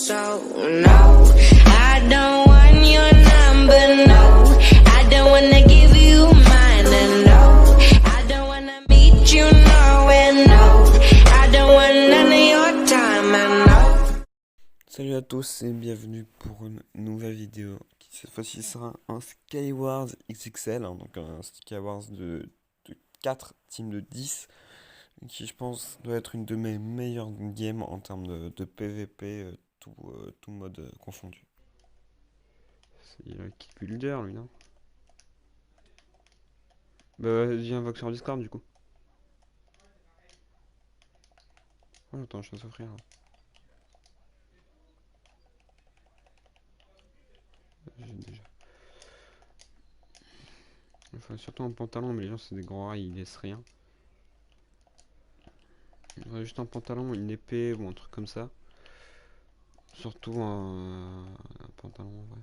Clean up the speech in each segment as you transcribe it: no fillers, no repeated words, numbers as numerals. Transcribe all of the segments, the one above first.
So no, I don't want your number, no. I don't wanna give you mine, and no. I don't wanna meet you nowhere, no. I don't want none of your time, and no. Salut à tous et bienvenue pour une nouvelle vidéo qui cette fois-ci sera un Skywars XXL, hein, donc un Skywars de 4 teams de 10 qui je pense doit être une de mes meilleures games en termes de PVP, tout mode confondu. Il a kick builder lui, non? Bah viens invoque sur Discord du coup. Oh attends, je vais s'offrir là. J'ai déjà. Enfin surtout en pantalon, mais les gens c'est des grands rails, ils laissent rien. Juste un pantalon, une épée ou un truc comme ça. Surtout un pantalon en vrai.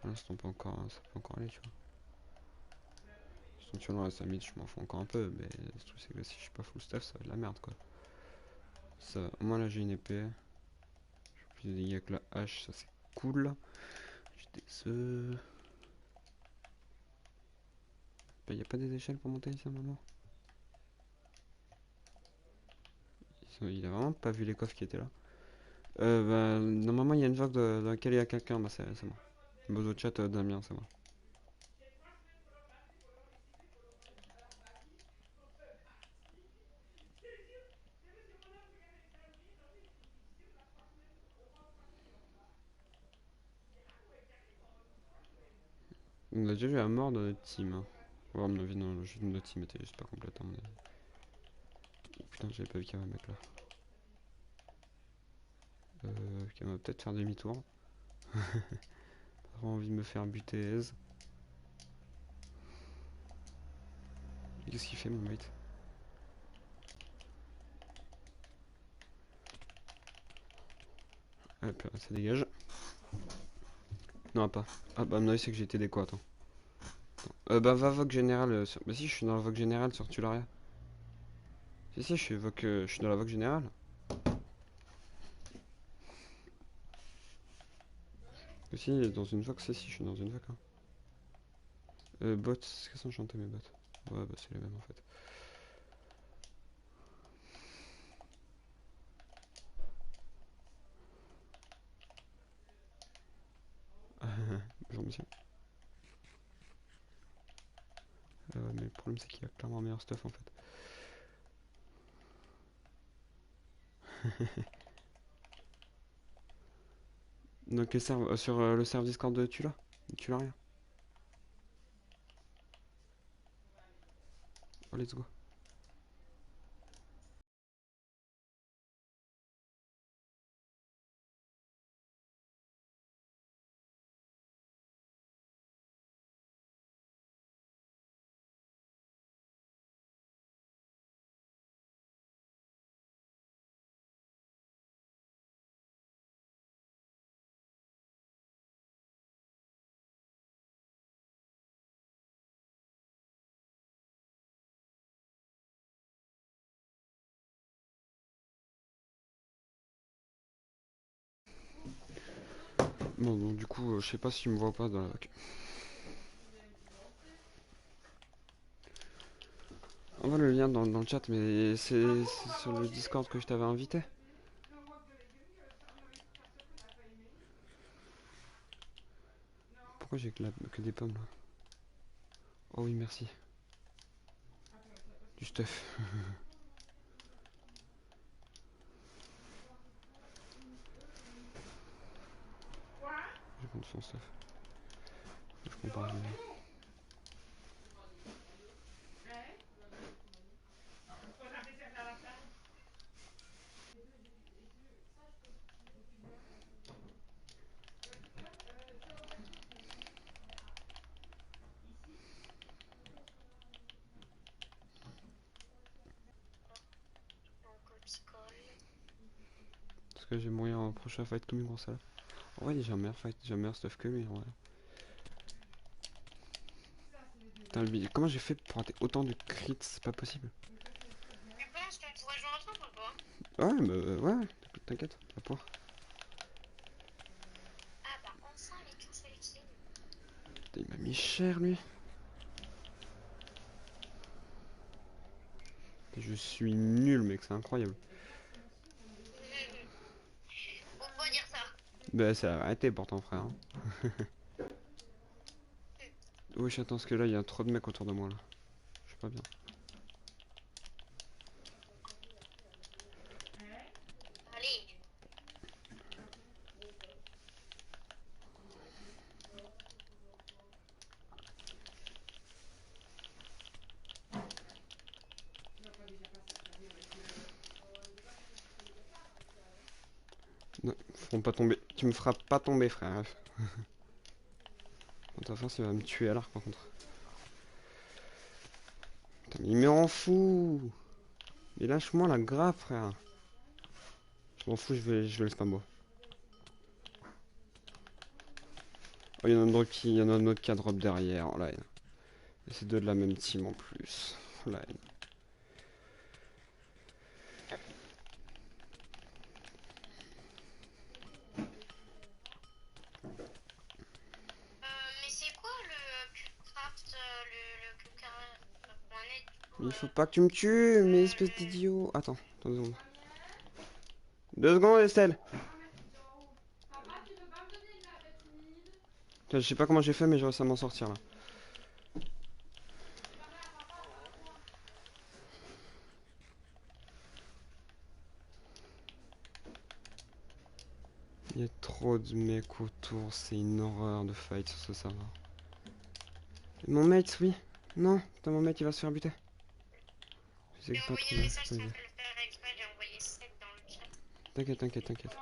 Là ça peut encore aller tu vois. Sinon la samite je m'en fous encore un peu, mais le truc c'est que si je suis pas full stuff ça va être de la merde quoi. Ça, au moins là j'ai une épée. Je fais plus de dégâts que la hache, ça c'est cool. J'ai des œufs. Bah, y a pas des échelles pour monter ici à un moment. Il a vraiment pas vu les coffres qui étaient là. Bah, normalement il y a une vague dans laquelle il y a quelqu'un, bah c'est moi. Bozo chat Damien, c'est moi. On a déjà vu la mort dans notre team. Hein. Oh, à mon avis, non, notre team était juste pas complète à mon avis. Oh, putain, j'avais pas vu qu'il y avait un mec là. Qui va peut-être faire demi-tour. Pas envie de me faire buter aise. Qu'est-ce qu'il fait mon mate? Hop, ça dégage. Non, pas. Ah bah, non, c'est que j'ai été déco, attends. Bah, va vogue générale. Bah, si, je suis dans la vogue générale sur Tularia. Si, je suis dans la vogue générale. Si, dans une vogue, si, je suis dans une vogue. Hein. Bots, qu'est-ce qu'ils sont chantés mes bots? Ouais, bah, c'est les mêmes en fait. Bonjour monsieur. Mais le problème c'est qu'il y a clairement meilleur stuff en fait. Donc sur le serve Discord de tu l'as rien. Oh let's go. Bon donc du coup je sais pas si tu me vois pas dans la... On voit le lien dans le chat mais c'est sur le Discord que je t'avais invité. Pourquoi j'ai que des pommes là? Oh oui merci. Du stuff. Je vais prendre son stuff. Je compare les... Parce que j'ai moyen en prochain fight comme une grosse salle. En vrai j'ai un meilleur fight, j'ai un meilleur stuff que lui en vrai. Putain, comment j'ai fait pour rater autant de crits? C'est pas possible. Tu penses qu'on pourrait jouer ensemble ou pas? Ouais, bah ouais. t'inquiète, la poire. Ah bah enfin les touches électriques. Putain, il m'a mis cher lui. Je suis nul mec, c'est incroyable. Faut pas dire ça. Bah ça a arrêté pourtant frère. Hein. Wesh attends parce que là il y a trop de mecs autour de moi là. Je suis pas bien. Allez. Non, feront pas tomber. Tu me feras pas tomber frère. Quand ta force il va me tuer à l'arc par contre. Putain mais il me rend fou. Mais lâche-moi la grappe frère. Je m'en fous, je vais le spambo. Oh il y en a un autre qui a drop derrière. Oh, là, et c'est deux de la même team en plus. Oh, là, Mais c'est quoi le Cubecraft, le Cubecraft.net mais il faut pas que tu me tues, mais espèce d'idiot. Attends 2 secondes. 2 secondes Estelle. Putain, je sais pas comment j'ai fait mais j'ai réussi à m'en sortir là. Il y a trop de mecs autour, c'est une horreur de fight sur ce serveur. Et mon mate, oui. Non, putain mon mate il va se faire buter. Je sais J'ai que pas envoyé trop un bien, message c'est sans pas te bien. le faire exprès, j'ai envoyé 7 dans le chat. T'inquiète, t'inquiète, t'inquiète.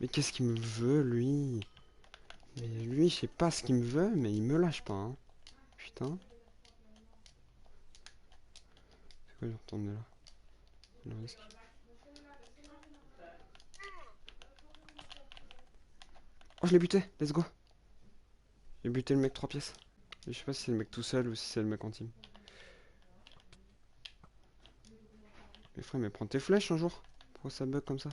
Mais qu'est-ce qu'il me veut lui? Mais lui, je sais pas ce qu'il me veut, mais il me lâche pas, hein. Putain. C'est quoi, je retourne là? Le risque. Oh, je l'ai buté, let's go. J'ai buté le mec 3 pièces. Et je sais pas si c'est le mec tout seul ou si c'est le mec en team. Mais frère, mais prends tes flèches un jour. Pourquoi ça bug comme ça?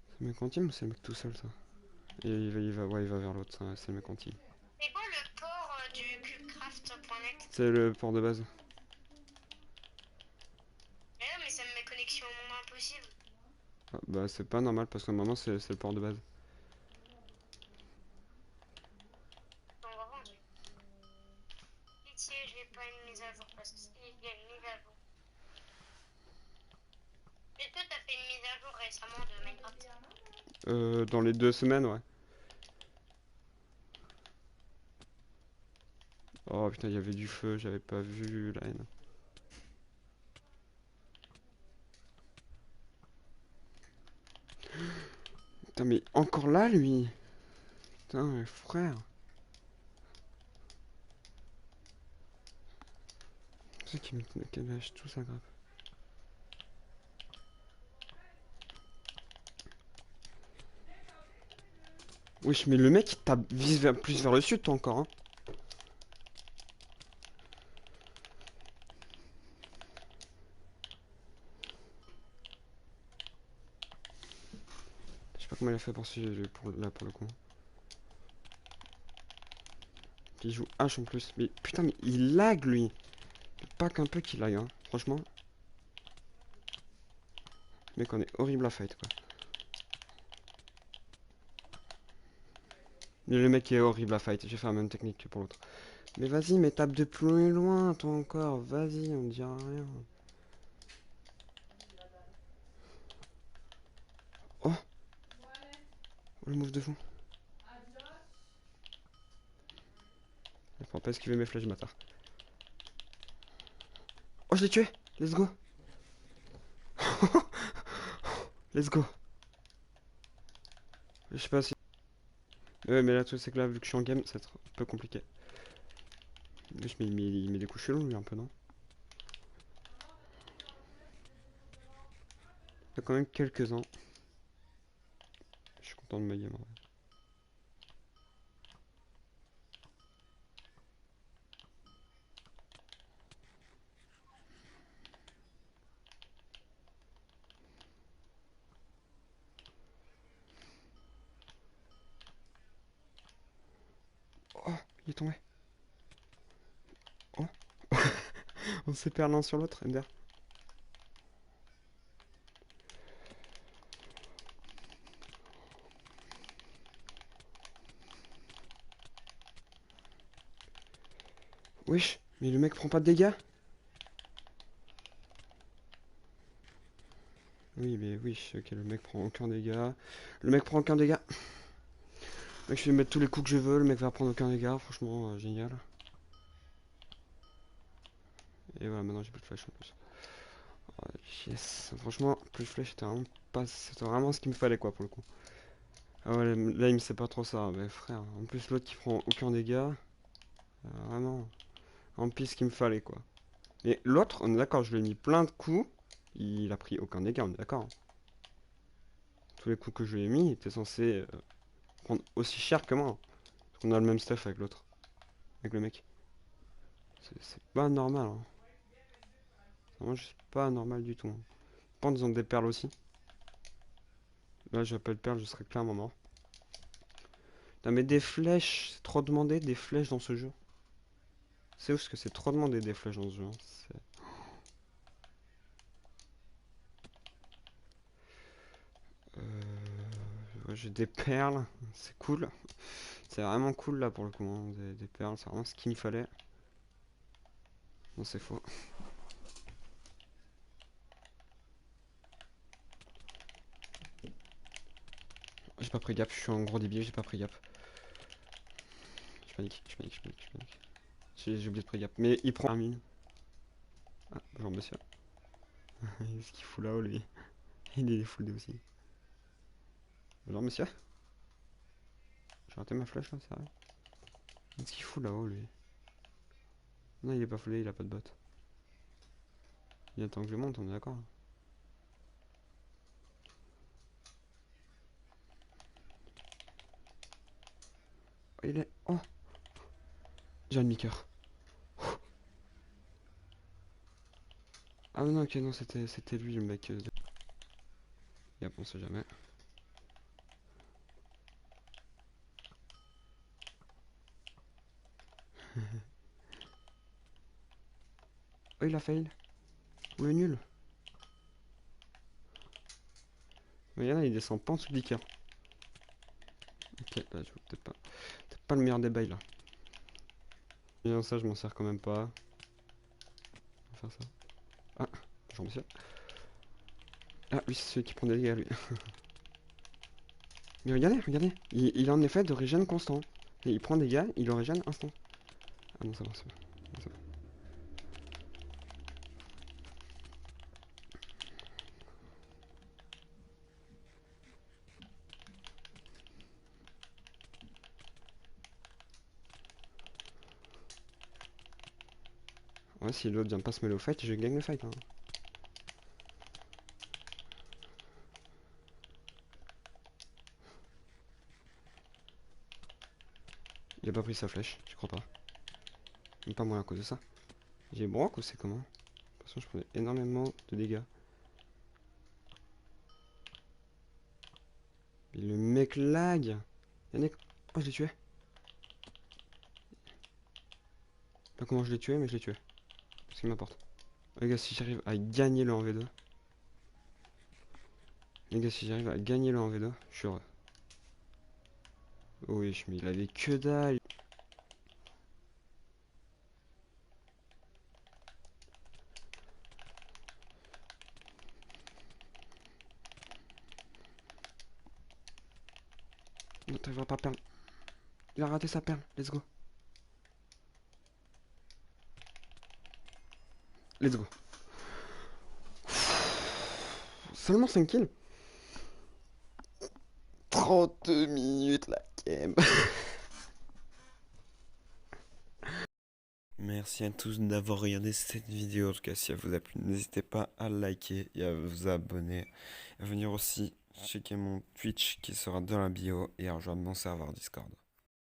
C'est le mec en team ou c'est le mec tout seul ça? Et ouais, il va vers l'autre, c'est le mec en team. C'est quoi le port du Cubecraft.net? C'est le port de base. Mais non, mais ça me met connexion au monde impossible. Ah, bah c'est pas normal parce que normalement c'est le port de base. On va voir. Pitié, j'ai pas une mise à jour parce que s'il y a une mise à jour. Est-ce que t'as fait une mise à jour récemment de Minecraft? Dans les 2 semaines, ouais. Oh putain, il y avait du feu, j'avais pas vu la haine. Putain, mais encore là, lui. Putain, mais frère. C'est qui me lâche tout ça, grave. Wesh, mais le mec, il tape plus vers le sud, toi, encore, hein. Je sais pas comment il a fait pour suivre là, pour le coup. Puis il joue H en plus. Mais putain, mais il lag, lui. Pas qu'un peu qu'il lag, hein. Franchement. Mec, on est horrible à fight, quoi. Mais le mec est horrible à fight. J'ai fait la même technique que pour l'autre. Mais vas-y, mais tape de plus loin, toi encore. Vas-y, on dira rien. Oh, oh le move de fond. Il pourra pas esquiver mes flèches, bâtard. Oh, je l'ai tué. Let's go. Let's go. Je sais pas si... Ouais, mais là, tout c'est que là, vu que je suis en game, ça va être un peu compliqué. Il met des coups chelous, lui, un peu, non? Il y a quand même quelques-uns. Je suis content de ma game, en vrai. est tombé. Oh. On s'est perdu l'un sur l'autre, MDR. Wesh, mais le mec prend pas de dégâts? Oui, mais oui, ok, le mec prend aucun dégât. Le mec prend aucun dégât. Mec, je vais mettre tous les coups que je veux, le mec va prendre aucun dégât, franchement, génial. Et voilà, maintenant j'ai plus de flèches en plus. Oh, yes, franchement, plus de flèches, c'était vraiment ce qu'il me fallait, quoi, pour le coup. Ah ouais, là, il me sait pas trop ça, mais frère, en plus, l'autre qui prend aucun dégât, vraiment, en plus, ce qu'il me fallait, quoi. Et l'autre, on est d'accord, je lui ai mis plein de coups, il a pris aucun dégât, on est d'accord. Tous les coups que je lui ai mis, il était censé prendre aussi cher que moi. Parce qu'on a le même stuff avec l'autre. Avec le mec. C'est pas normal. Hein. C'est vraiment juste pas normal du tout. Hein. Je pense qu'ils ont des perles aussi. Là, j'ai pas de perles, je serais clairement mort. Non, mais des flèches, c'est trop demandé, des flèches dans ce jeu. C'est ouf, parce que c'est trop demandé des flèches dans ce jeu. Hein. Ouais, j'ai des perles, c'est cool. C'est vraiment cool là pour le coup. Hein. Des perles, c'est vraiment ce qu'il me fallait. Non, c'est faux. J'ai pas pris gaffe, je suis en gros débile, j'ai pas pris gaffe. Je panique. J'ai oublié de prendre gaffe. Mais il prend un mine. Ah, bonjour monsieur. Qu'est-ce qu'il fout là-haut lui? Il est foudé aussi. Bonjour monsieur. J'ai raté ma flèche là, sérieux? Qu'est-ce qu'il fout là-haut lui? Non, il est pas foulé, il a pas de botte. Il attend que je monte, on est d'accord? Oh, il est. Oh! J'ai un demi-cœur. Ah non, ok, non, c'était lui le mec. Yep, on sait jamais. Oh, il a fail. Ou le nul. Mais il descend pas en dessous du cœur. Ok, là, je veux peut-être pas le meilleur des bails là. Bien ça, je m'en sers quand même pas. On va faire ça. Ah, bonjour monsieur. Ah, lui, c'est celui qui prend des dégâts, lui. Mais regardez. Il a en effet de régène constant. Et il prend des dégâts, il le régène instant. Ah non, c'est bon, c'est bon. Ouais, si l'autre vient pas se mêler au fight, je gagne le fight. Hein. Il a pas pris sa flèche, je crois pas. Même pas moi à cause de ça. J'ai broc ou c'est comment? De toute façon, je prenais énormément de dégâts. Et le mec lag. Yannick. Oh, je l'ai tué. Pas comment je l'ai tué, mais je l'ai tué. Ce qui m'importe. Les gars, si j'arrive à gagner le 1v2. Les gars, si j'arrive à gagner le 1v2, je suis heureux. Oh oui, mais il avait que dalle. Non, t'arriveras pas à perdre. Il a raté sa perle, let's go. Let's go. Seulement 5 kills. 30 minutes la game. Merci à tous d'avoir regardé cette vidéo. En tout cas, si elle vous a plu, n'hésitez pas à liker et à vous abonner. À venir aussi checker mon Twitch qui sera dans la bio et à rejoindre mon serveur Discord.